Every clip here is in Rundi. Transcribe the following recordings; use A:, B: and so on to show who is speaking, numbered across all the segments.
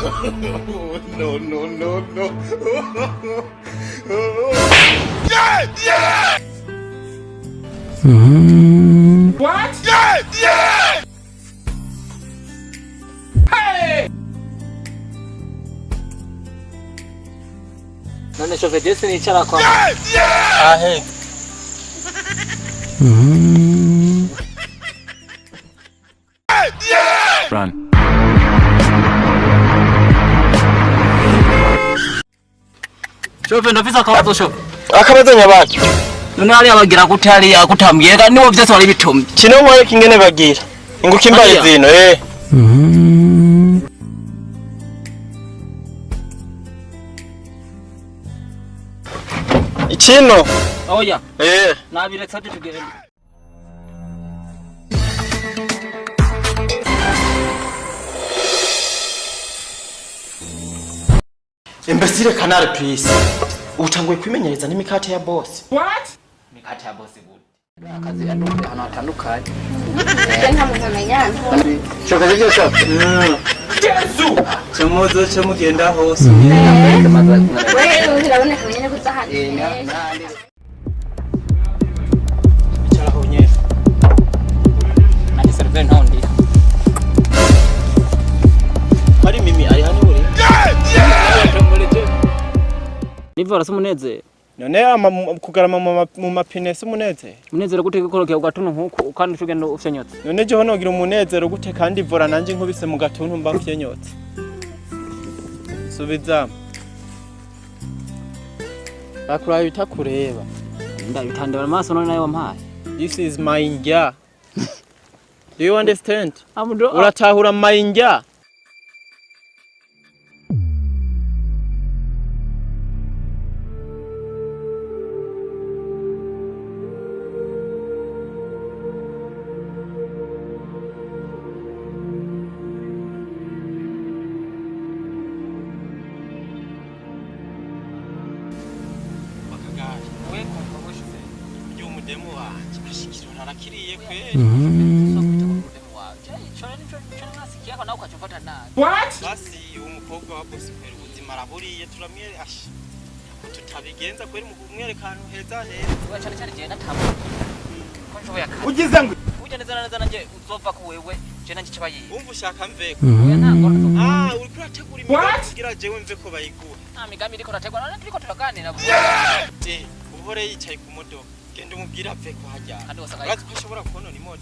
A: No, no, no, no. Yeah, yeah. What? Yeah, yeah. Hey.
B: None shofe Jesse ni chala kwa.
A: Yeah, yeah.
B: Ah hey.
A: Yeah.
B: Run. Shofe ndafisa kabazo shofe.
C: Akabazo nyabaki.
B: None ali abagira kutali akutambye kandi niwo byose wali bitumye.
C: Kino mwaye kingene bagira. Inguka imbaye zino Ichino.
B: Oya. Nabire tsati tugere.
C: Imbesire kanale please. Utanguye kwimenyereza n'imikate ya boss.
B: What? Mikate ya boss good. Akazi yanduke hano atandukanye.
D: Nta muntu amenyana.
C: Shoka zivyo shoka.
A: Yesu.
C: Chemozo chemugenda hose.
D: Wewe uraboneka nyene kuzahana.
C: Icara ho nyene.
B: Nani serve ntondi.
C: Hari mimi ari hano uri.
B: Niva rasumuneze.
C: None kugarama mu mapine se umuneze.
B: Munezero gute gukorokera ugatuntu nkuko kandi tugenda ufyenyotse.
C: None je hono gira umunezero gute kandi ivora nanje nkubise mu gatuntu mba mfyenyotse. Subiza. Bakuraye bitakureba.
B: Ndabitandira amaso none nayo wampaye.
C: This is my ngya. Do you understand?
B: Amudo.
C: Uratahura my ngya. Demo wanje ashikira narakiriye kwe.
A: What?
C: Basi umukobwa wa boss kwera ubuzima araburiye turamye ashi. Tutabigenza kwera mu kumwerekana heza heza.
B: Cyane cyane je natabo. Ko nshoboye akazi.
A: Ugize ngo
B: Uje neza neza nanje uzova ko wewe je nanje kibaye.
C: Umva ushaka mveko.
B: Oya ntango.
C: Uri kurategura imigambi kugira jewe mveko bayigura.
B: Migambi iriko rategwa none turiko turaganira.
C: Uhore yicaye ku modoka. Genda umubwira aveko hajya.
B: Kandi wasanga
C: urazi ko ashobora kubonona imoto.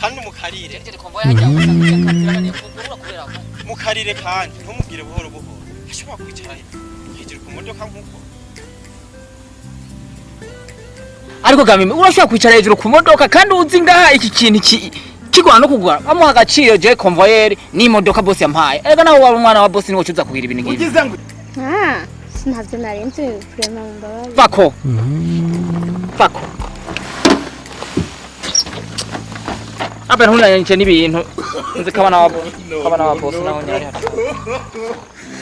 C: Kandi mukarire.
B: je konvoye hajya usanga katirani kugurura kubera ko.
C: Mukarire kandi ntumubwire buhoro buhoro. Ashobora kwicara hejuru ku modoka nkuko.
B: Ariko gamime urashobora kwicara hejuru ku modoka kandi uzi ngaha iki kintu kigwana no kugura. Amuha agaciro je convoyer ni modoka boss yampaye. Ega naho waba umwana wa boss niwo cuza kugira ibintu ngibi.
A: ugize ngo
D: Ntabyo narenze kurema mu mbabazi.
B: Bako. Bako. Aba ntuna nje n'ibintu. Nzi kabana wa boss naho nyari hata.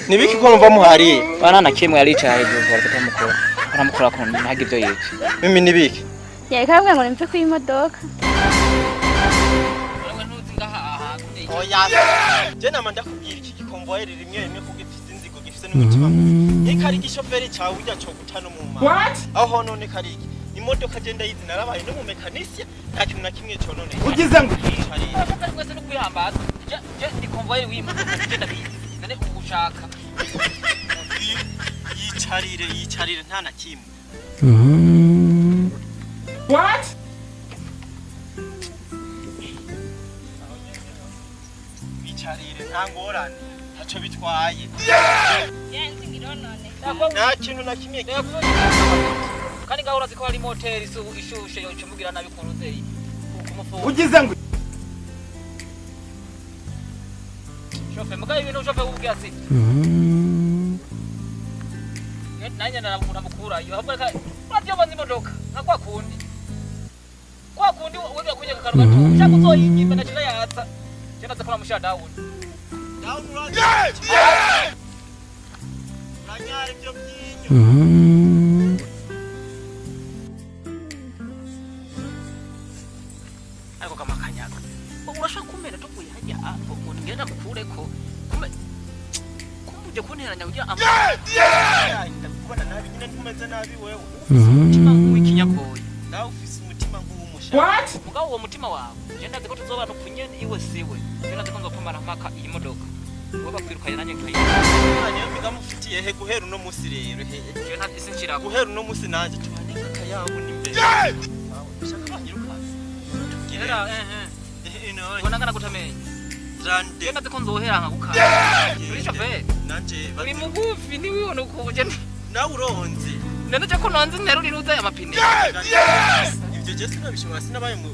C: Nibiki ko numva muhari?
B: Bana nakimwe yaricaye hejuru bora kutamukora. Aramukora ko ntagi byo yice.
C: Mimi nibiki?
D: Yakabwa ngo nimfe ku imodoka.
B: Wewe ntuzi ngaha
C: Oya. Je nama ndakubwira iki gikonvoyer rimwe kugifite inzigo gifite n'umutima mubi. Ikari gishoferi cyawe ujya cyo gutano mu mama.
A: What?
C: Aho none kariki. Imodoka agenda yizi narabaye no mu mekanisya nta kintu na kimwe cyo none.
A: Ugize ngo
B: Ari kwese no kwihambaza. Je ni convoyer w'imodoka genda bizi. Nane ugushaka.
C: Yicarire nta na kimwe.
A: What?
C: Yicarire nta ngorane. Ntaco bitwaye.
D: Yanzi ngironone.
C: Nta kintu na kimwe.
B: Kandi ngaho urazi ko hari moteri ishushe yo cumugira nabi ku ruzeyi. Kumufuka.
A: Ugize ngo
B: Shofe mugaye ibintu shofe ubwiya si. Nanya naramukura iyo habwa ka ravyo banzi modoka nakwa kundi. Kwa kundi wewe kunya karuga tu. Shaka uzoyinyimba na chira yatsa. Jena zakora musha down.
C: Down run. Nanyari byo byinyo.
B: Ariko kama kanyaga. Urashaka kumena to kuyajya. ngo ngenda mukureko kumuje kunteranya kugira
C: ndakubona nabi nyine ntumeze nabi wewe
B: umutima w'ikinyakoye
C: nawe ufise umutima nk'uw'umusha
A: What?
B: mugabo uwo mutima wawe je ndazi ko tuzobana kunyene iwe siwe je ndazi ko nzopamara mpaka iyi modoka wowe bakwirukanye nanjye
C: niyo mbiga mufitiye he guhera uno musi rero
B: je nta isi nshira
C: guhera uno musi nanje tubane nk'akayabu n'imbere ushaka banyirukana
B: gera ubona ngana gutamenya
C: Rande
B: je ndazi ko nzohera nkagukana uri chauffeur
C: nanje
B: uri mugufi ni wibona ukuje
C: nawe uronze
B: nene je ko nonze nterura iruza amapine
C: ibyo je sinabishobora sinabaye mu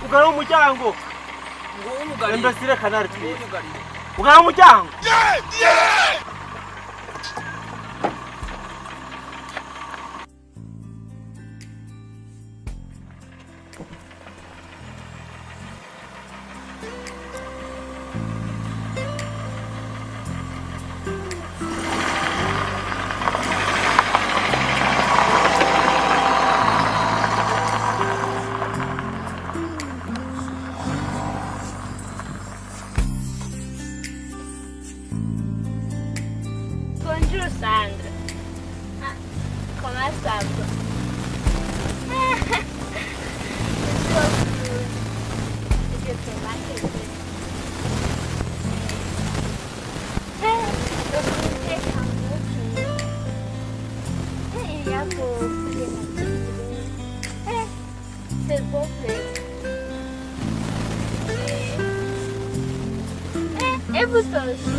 C: ugara umuryango
B: ngo umugari
C: embasire kanari ugara umuryango
D: Bonjour Sandra. Ah, comment ça va? Je te remarque. Il y a beaucoup de c'est beau. Et vous aussi.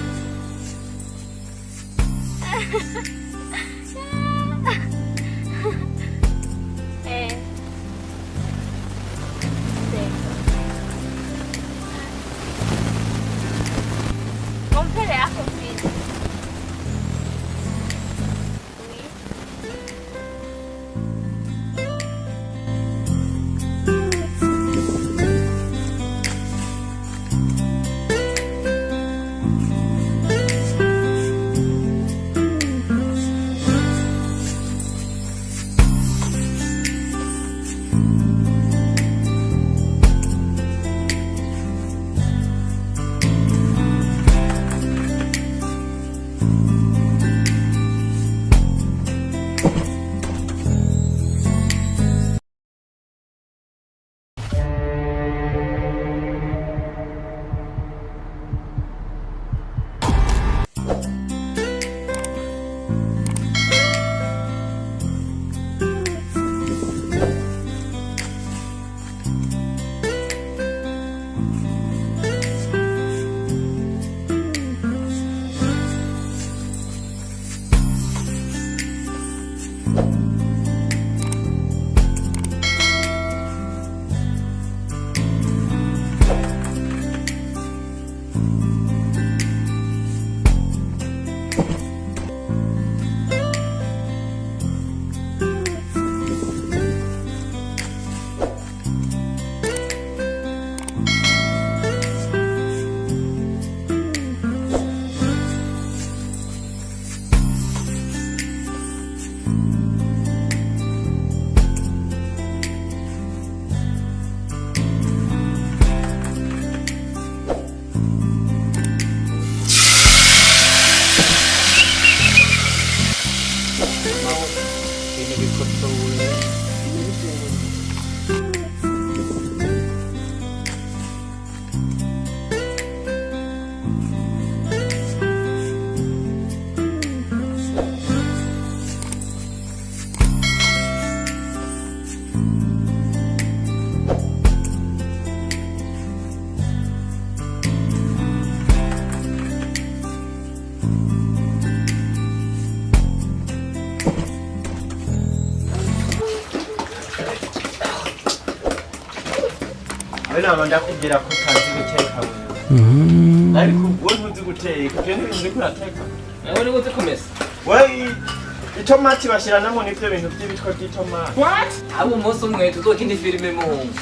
D: Mon père a compris. Oui.
B: Ini diketul.
C: Wena ndakubwira ko utazi guteka ariko wowe ntuzi guteka ibyo ntibintu kurateka
B: Nawe ni uzi kumesa.
C: we itomati bashiranamo n'ibyo bintu by'ibitwa by'itomati
A: What?
B: Abo umunsi umwe tuzokina filime muhungu.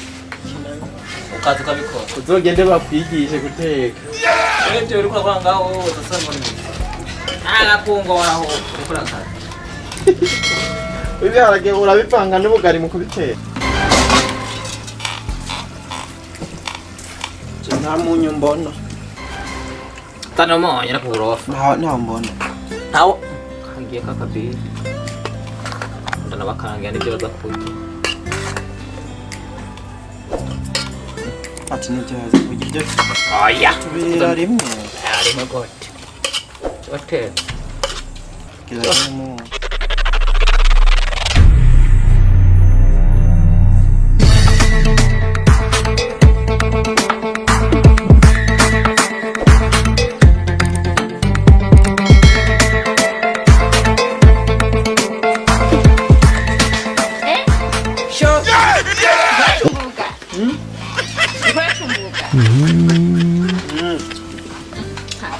B: Ukaza ukabikora.
C: uzogende bakwigishe guteka
B: Ibyo uri kwa ngaho utasanga muri mwe. Arakungo waho ukora akazi.
C: ibiharage urabivanga n'ubugari mu kubiteka nta munyu mbona
B: Tano moja na kurofa.
C: nta mbona
B: Ntawo kangiye kakabiri. Ndana bakangiye n'ibyo baza kuvuga.
C: ati nibyaza kugira ibyo
B: Oya.
C: tubira rimwe
B: Ari magote. Hotel.
C: kiramo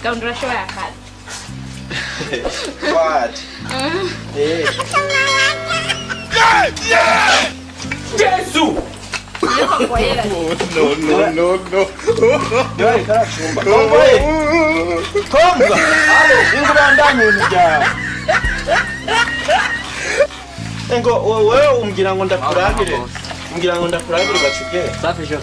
D: Kau ndio show ya kazi.
C: what
A: Jesus!
C: no Yoi karachumba konvoye konva ingura ndani unja Engo wewe umbwira ngo ndakurabire bacubye
B: Safi jo.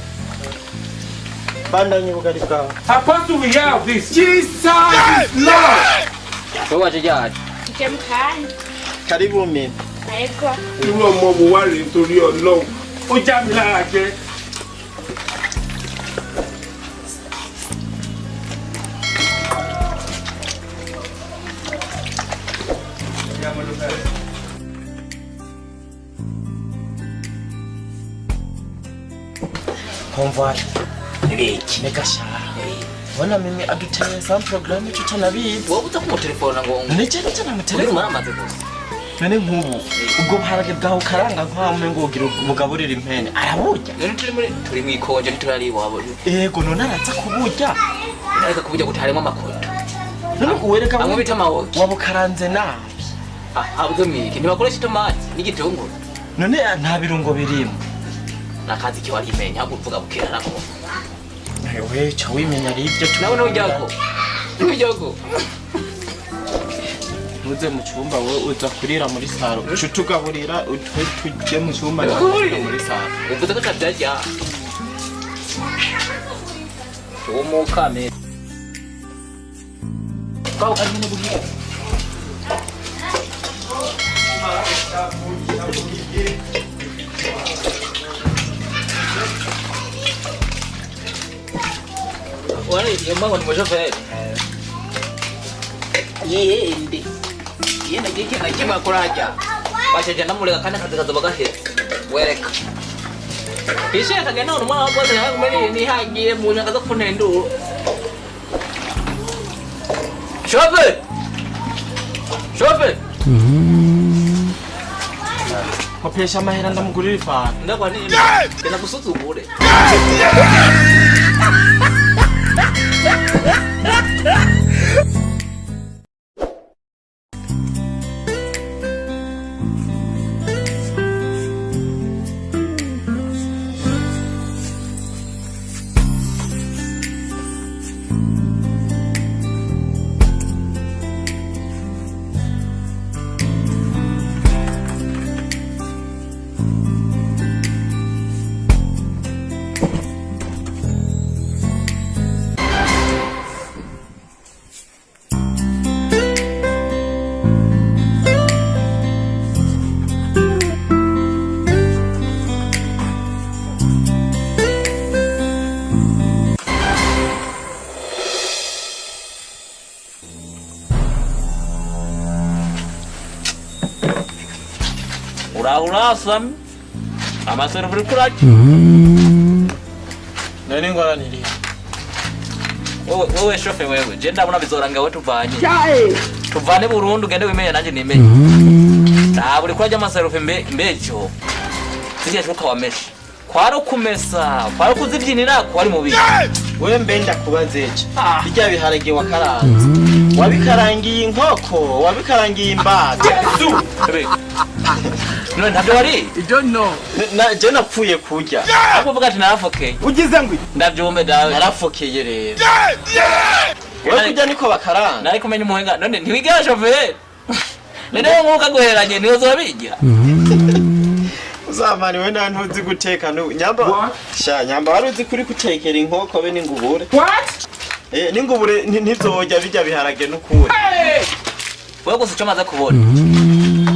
C: bandanye ubugari bwawe
A: Apostle, we have this. Jesus is Lord.
B: So waje jaje.
D: Chemkani.
C: karibu mimi
D: Aiko.
A: Irú ọmọ wo wá rèé nítorí Ọlọ́run. Ó já mi lára jẹ.
C: konvoye iki negashara bona mimi aduteye some program tutanabizi
B: Wowe utakumu telefone ngo
C: nece
B: uri
C: mutelefone
B: maramaze gusa.
C: none nk'ubu ubwo buharage bwawe ukaranga nk'amwe ngo ugira ubugaburira impene araburya
B: None turi mu ikonje ntiturari wabo.
C: yego none araza kuburya
B: Ariko kubujya gutarimo amakoto.
C: none uwereka
B: Amwe bita mawoki.
C: wabukaranze nabi
B: Abuzo miki ntibakoresha itomati n'igitunguru.
C: none nta birungo birimo
B: Nakazi kiwari imenya hakuvuga bukira nako.
C: wewe cha wimenya ari ibyo
B: Nawe nujyako. Nujyako.
C: uze mu cyumba wowe uza kurira muri saro tugaburira tujye mu cyumba muri saro
B: Uvuze ko tabyajya. Umukame. Kwa ukanyine bugira. Wale yamama ni mshoferi. Yende. Yenda gike na kima kuraja. Bashaje namuleka kana kazi kazobaga he. Wereka. Kisha kagena umwana wa boss yangu mali ni hagiye mu nyakaza kunendu. Shofe. Shofe.
C: kopesha amahera ndamugurira ifana
B: Ndakwa nini? Kena kusuzugure. urasam amasero buri kuraki
C: nani ngwaraniriye
B: wowe shofe wewe je ndabona bizoranga we tuvanye tuvane burundu gende wimenya nanje nimenye buri kurajya amasero mbejo zijya shuka wamesha kwaro kumesa kwaro kuzivyinira kwari mu biki
C: wewe mbenda kubazeje bijya biharage wakaranze wabikarangiye inkoko wabikarangiye imbata
B: none ntabyo wari
A: ijo no
C: je napfuye kurya
B: ako vuga ati narafokeye
A: ugize ngwi
B: ndavyumve dawe
C: narafokeye rero wewe kurya niko bakaranga
B: nari kumenya umuhenga none ntiwigira shoferi none nkuko guheranye niyo zobigira
C: uzamani we nta ntuzi guteka nyamba nyamba wari uzi kuri gutekera inkoko be n'ingubure n'ingubure ntizojya bijya biharage n'ukuri
B: wewe gusa icyo maze kubona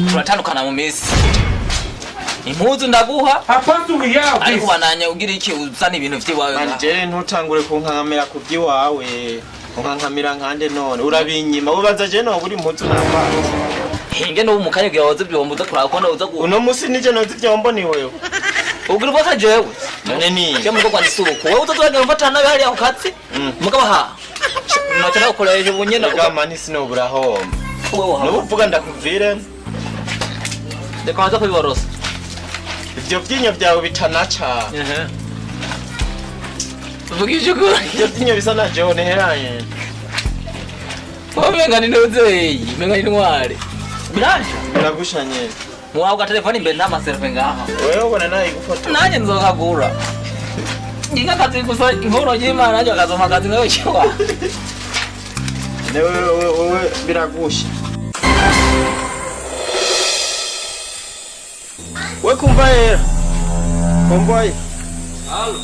B: turatandukana mu minsi impuzu ndaguha ariko bananya ugira iki uzana ibintu vy'iwawe
C: manjere ntutangure kunkankamira ku by'iwawe kunkankamira nkande none urabinyima ubaza je no buri impuzu nambaye
B: hinge no umukanye gya waze byombo uza kurakona uza
C: uno musi nije no zivyombo ni wewe
B: ugira baka jewe
C: none ni
B: cyo mugo kwa ndisuko wewe utotwaga mfatana nawe hali aho katsi mugaba ha no cyana ukoreje bunyena
C: ugamani sino buraho no uvuga ndakuvire
B: ndekaza kubiborosa
C: ivyo vyinyo vyawe bitanaca
B: uvugije ko
C: ivyo vyinyo bisa na jone heranye
B: wamenga ni nozeye menga ni ntware biranje
C: biragushanye
B: muwaga telefone imbere n'amaselfie ngaha
C: wewe ubona nayi gufoto
B: nanye nzokagura nginga kazi gusa inkoro y'Imana naje akazoma kazi ngayo cyo
C: wewe biragusha we kumvaye konvoye
B: halo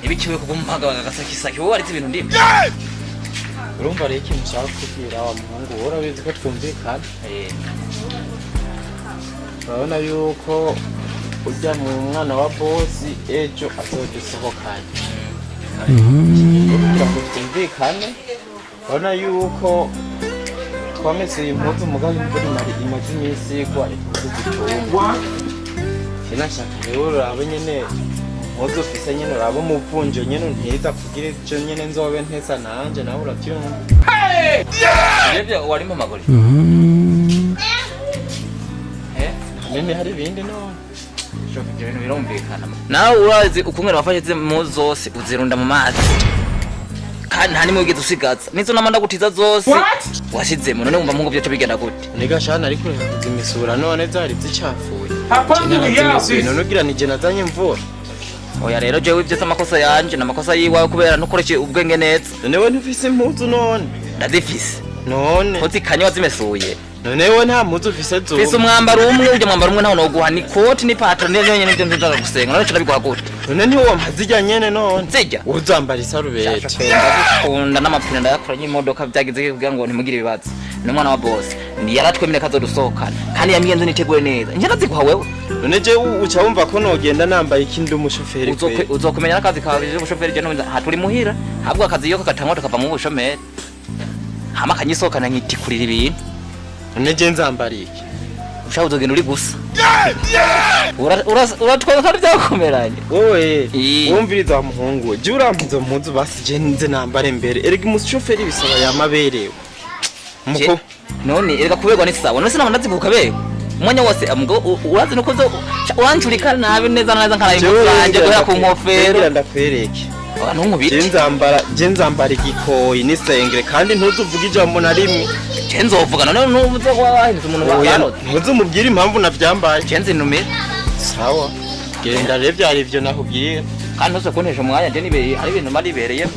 B: ibikiwe kugumpaga bagasakisaki wowe arite ibintu ndimwe
C: urumva rero ikintu ushaka kubwira wa muhungu urabizi ko twumvikana urabona yuko ujya mu mwana wa bosi ejo azodusohokanye kugira ngo twumvikane urabona yuko twameze impuzu mugabe imvura imaze iminsi igwa ituzitumba sinashaka rero urabe nyene impuzu ufise nyene urabe umuvunjo nyene untiza kugira ivyo nyene nzobe ntesa nanje nawe uravyumva
B: Yebya warimo magori
C: mimi hari ibindi no
B: shoka ibintu birumvikana nawe urazi ukungera wafashe mu zose uzirunda mu mazi kandi nta nimwe ugize usigaza nizo namanda gutiza zose washizemo none umva mungu byo bigenda gute
C: niga shana ariko zimisura none zari zicafuye none ugira nije nazanye imvura
B: oya rero jewe ivyo amakosa yanje namakosa yiwawe kubera ntukoreshe ubwenge neza
C: none we ntufise impuzu none
B: ndazifise
C: none
B: uzikanywa zimesuye
C: none we nta mpuzu ufise zo
B: fise umwambaro umwe uje mwambaro umwe ntaho noguha ni koti ni patron niyo nyene nivyo nzaza gusenga none kirabigwa gute
C: none ntiwo mpazijya nyene none
B: zijya
C: uzambara isarubeti
B: ndakunda n'amapine ndayakoranye imodoka byagize kugira ngo ntimugire ibibazo n'umwana wa boss ni yaratwemere kazodusohokana kandi yamiyenze niteguye neza nje naziguha wewe
C: none je uca wumva ko nogenda nambaye ikindi umushoferi
B: uzokumenya n'akazi kawe je umushoferi je none haturi muhira habwo akazi yoko katangwa tukava mu bushomeri hama kanyisohokana nkitikurira ibintu
C: none je nzambara iki
B: ushaka uzogenda uri gusa uratwara kandi byakomeranye
C: wowe wumviriza wa muhungu je urambuza mpuzu basi je nze nambare mbere erega umushoferi bisaba yamaberewe muko
B: none erega kuberwa ni sawa none sinama ndaziguka bewe umwanya wose amgo urazi nuko zo urancurika nabi neza neza nkarayimusange guhera ku nkofero
C: ndakwereke
B: abantu nkubiti
C: je nzambara igikoyi n'isengere kandi ntuzuvuga ijambo na rimwe
B: je nzovuga none nuvuze ko wahinze umuntu bakano
C: ntuzumubwira impamvu navyambaye
B: je nzinumira
C: sawa genda rero byari ivyo nakubwira
B: kandi ntose kuntesha umwanya je nibereye ari ibintu maribereye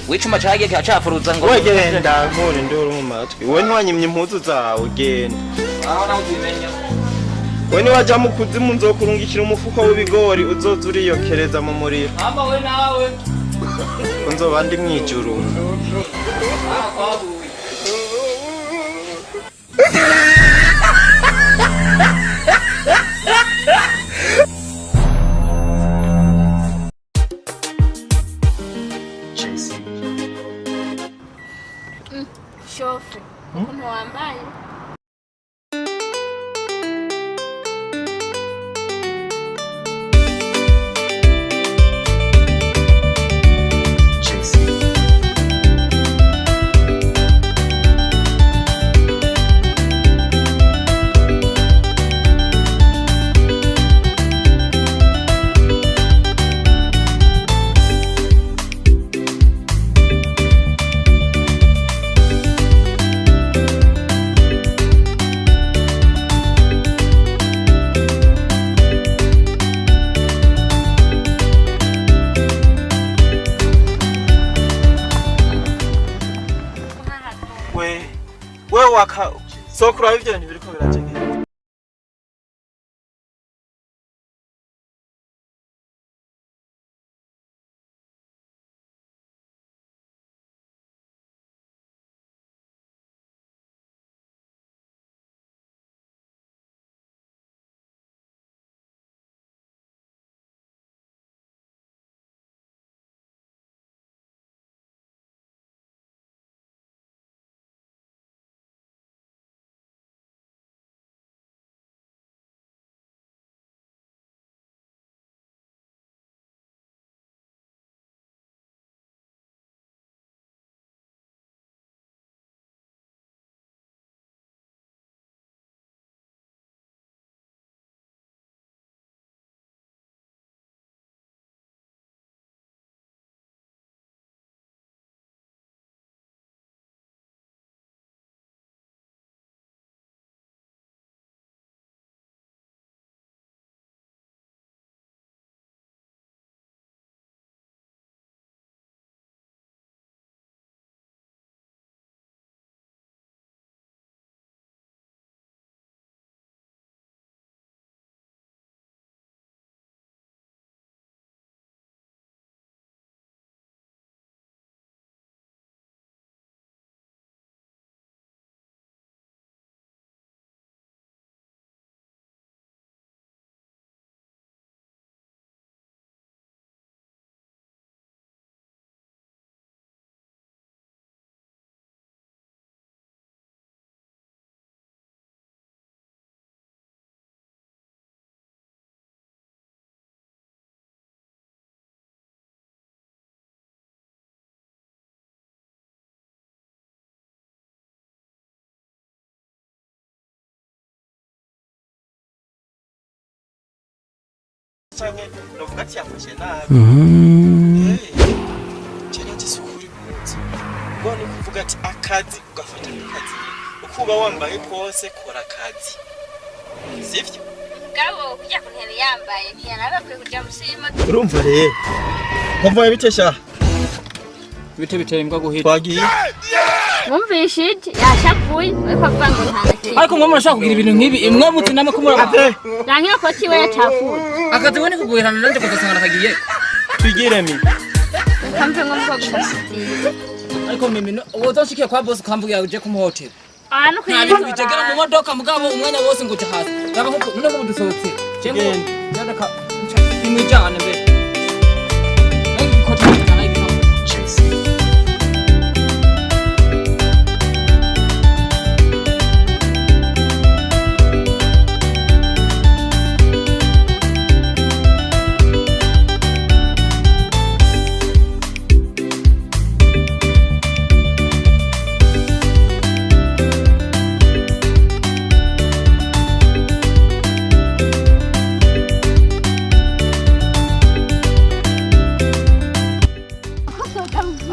B: wicuma cagiye kacafuruza ngo
C: wegenda nkore ndoro mu matwi we ntwanyimye impuzu zawe genda
B: aho nawe uzimenya
C: we niwaja mu kuzimu nzokurungikira umufuko w'ibigori uzoza uriyokereza mu muriro
B: amba we nawe
C: nzoba ndi mwijuru kubaka sokura ivyo bintu biriko birajegera. Change novugati yafashe nabi. Change gisukuri munsi. Ubone kuvuga ati akazi ugafata akazi. Ukuba wambaye kose kora akazi. Sivyo?
D: Gabo kujya kuntera yambaye ntiyanaga kwe kujya musima.
C: Urumva rero. Konvoye bitesha.
B: Bite bitembwa guhita.
C: Twagiye.
D: Mumvishije yashavuye ariko avango ntaki.
B: Ariko mwe murashaka kugira ibintu nk'ibi imwe muti namwe kumura.
D: Rangira ko kiwe yacafuye.
B: Akazi wone kuguherana nanje kuzasangana kagiye.
C: Twigire mi.
D: Kamve ngo mvuga gusasiye.
B: Ariko mimi wozoshikiye kwa boss kamvuga uje ku hotel.
D: Ano
B: kwibintu bitegera mu modoka mugabo umwanya wose ngo uje hasi. Raba ko none ko dusohotse. Jengo yandaka imwijana mbe.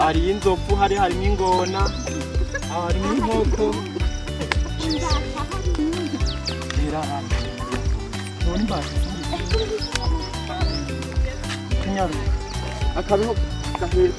C: Hari inzovu hari ingona hari inkoko era none mbasi kinyaru akabeho gahe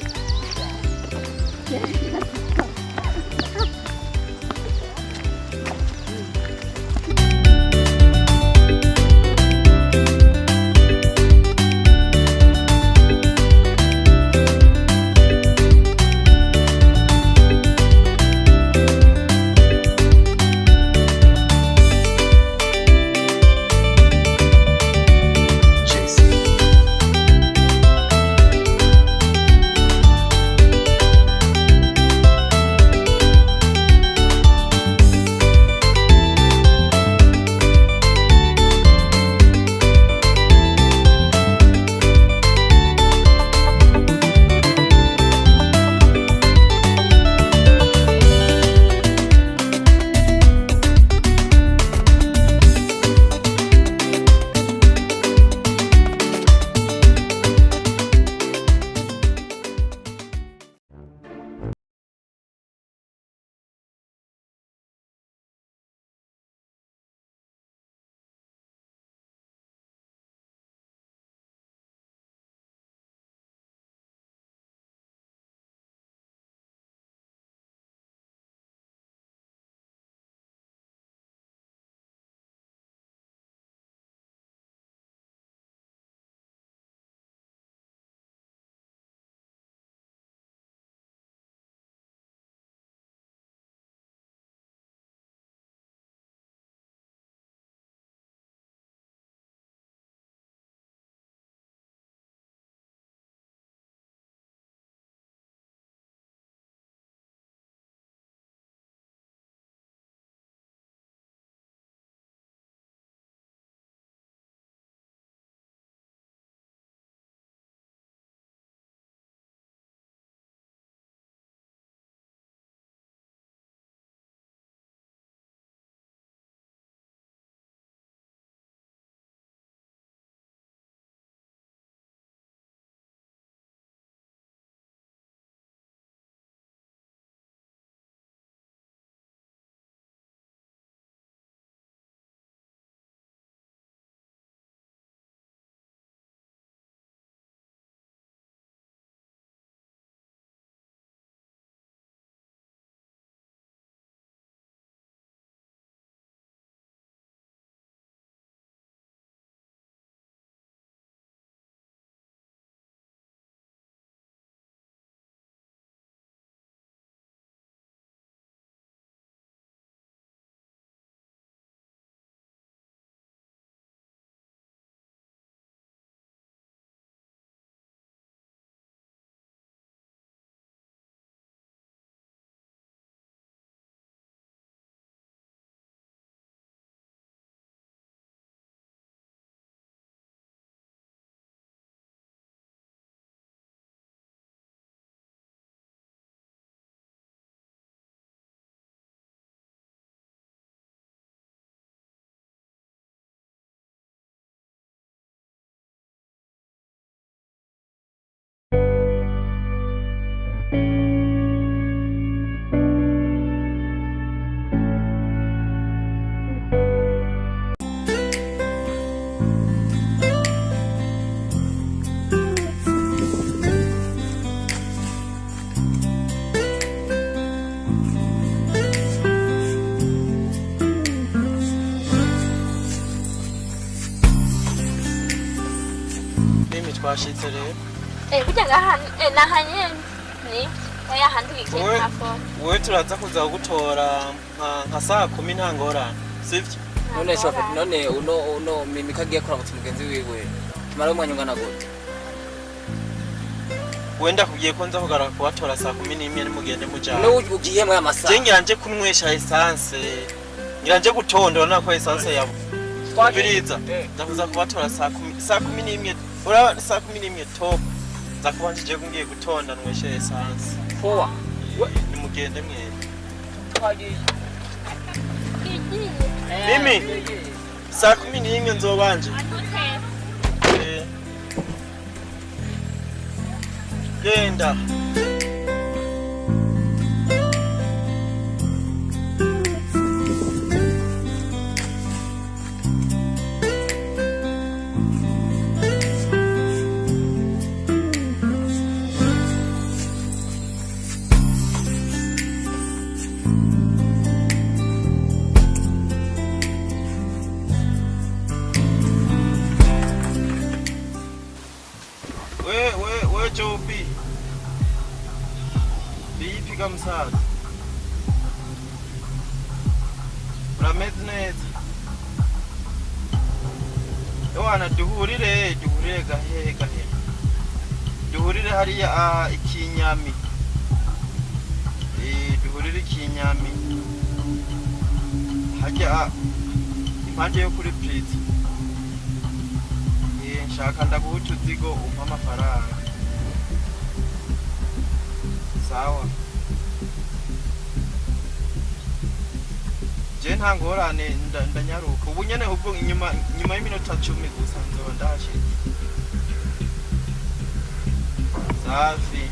C: twashitse rero.
D: Burya ngahantu nahanye ni oya hantu
C: Wowe-
D: ikeko.
C: Wowe turaza kuza gutora nka saa 10 nta ngorane. Sivyo?
B: none shoferi none uno mimika agiye kuramutsa umugenzi wiwe tumara umwanya ungana gute
C: Wenda kugiye ko nza kugaraka kubatora saa 11 nimugende mujana.
B: none ugiye mu amasaha
C: Je ngiranje kunywesha essence. Ngiranje gutondora nako essence yabo. Biriza. Ndakuza kubatora saa 11. Ura saa 11 top. Zakubanjije kungiye gutonda nwesha essence.
B: fowa
C: Nimugende mwene.
B: twagiye
C: Mimi saa 11 nzobanje. Genda. We Jobi. Bipiga msaza. Urameze neza. Yohana duhurire gahe. Duhurire hariya ikinyami. Duhurire ikinyami. Hajya impande yo kuri prison. Nshaka ndaguha utuzigo umpa amafaranga. Sawa. Je nta ngorane ndanyaruka. Ubu nyene ubwo nyuma y'iminota 10 gusa nzoba ndashye. Safi.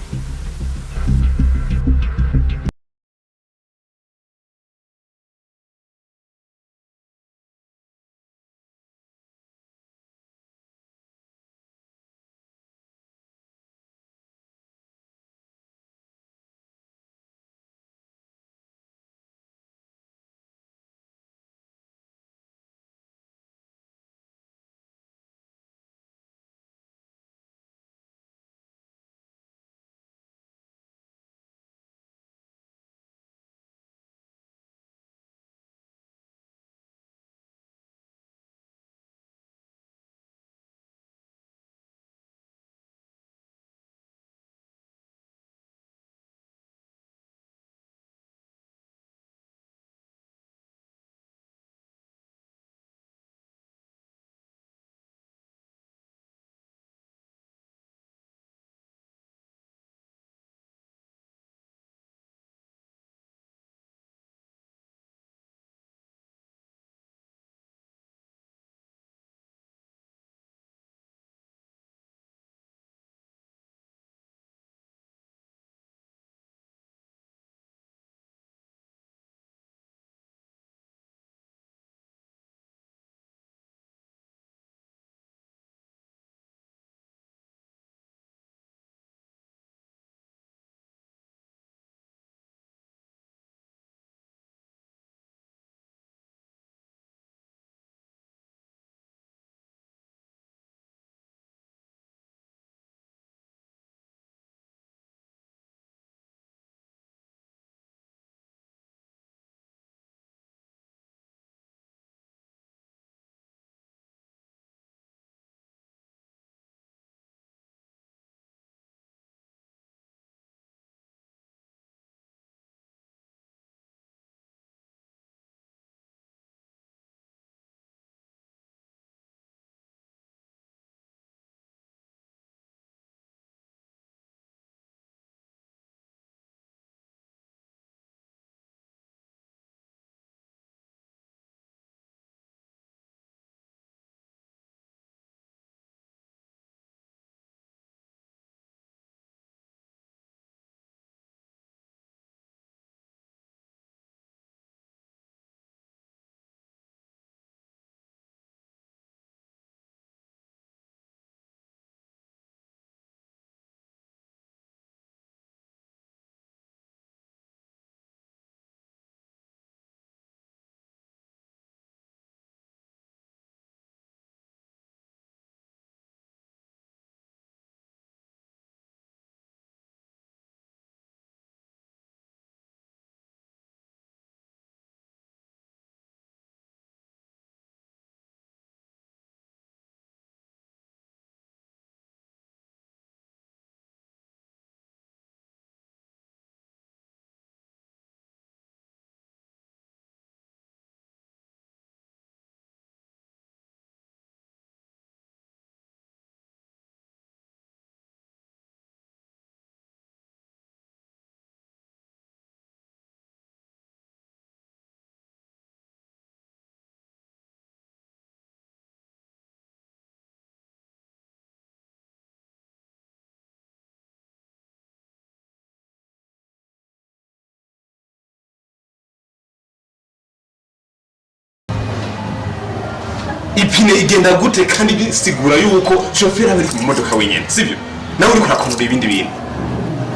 E: ipine igenda gute kandi bisigura yuko chauffeur ari mu modoka wenyene sivyo nawe uri kurakonora ibindi bintu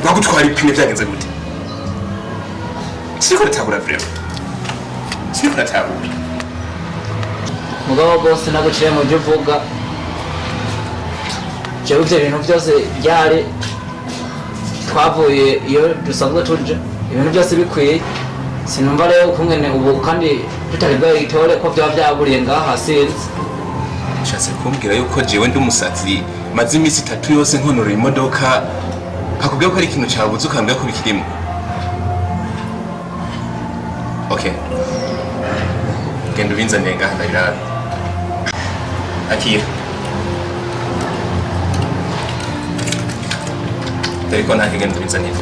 E: bagutwara ipine byagenze gute siko natabura vraiment siko natabura
B: mugabo bose naguciye mu byo uvuga jewe ivyo bintu byose byari twavuye iyo dusanzwe tuje ibintu byose bikwiye sinumva rero kungene ubu kandi tutaribwa itore ko byaba byaburiye ngaha sinzi
E: nshatse kumbwira yuko jewe ndi umusatsi maze imisi 3 yose nkonora imodoka hakubwira ko ari ikintu cyabuze ukambwira ko bikirimo okay genda ubinzaniye ngaha ndarirabe akira Teriko nta kigenda ubinzaniye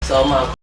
B: sama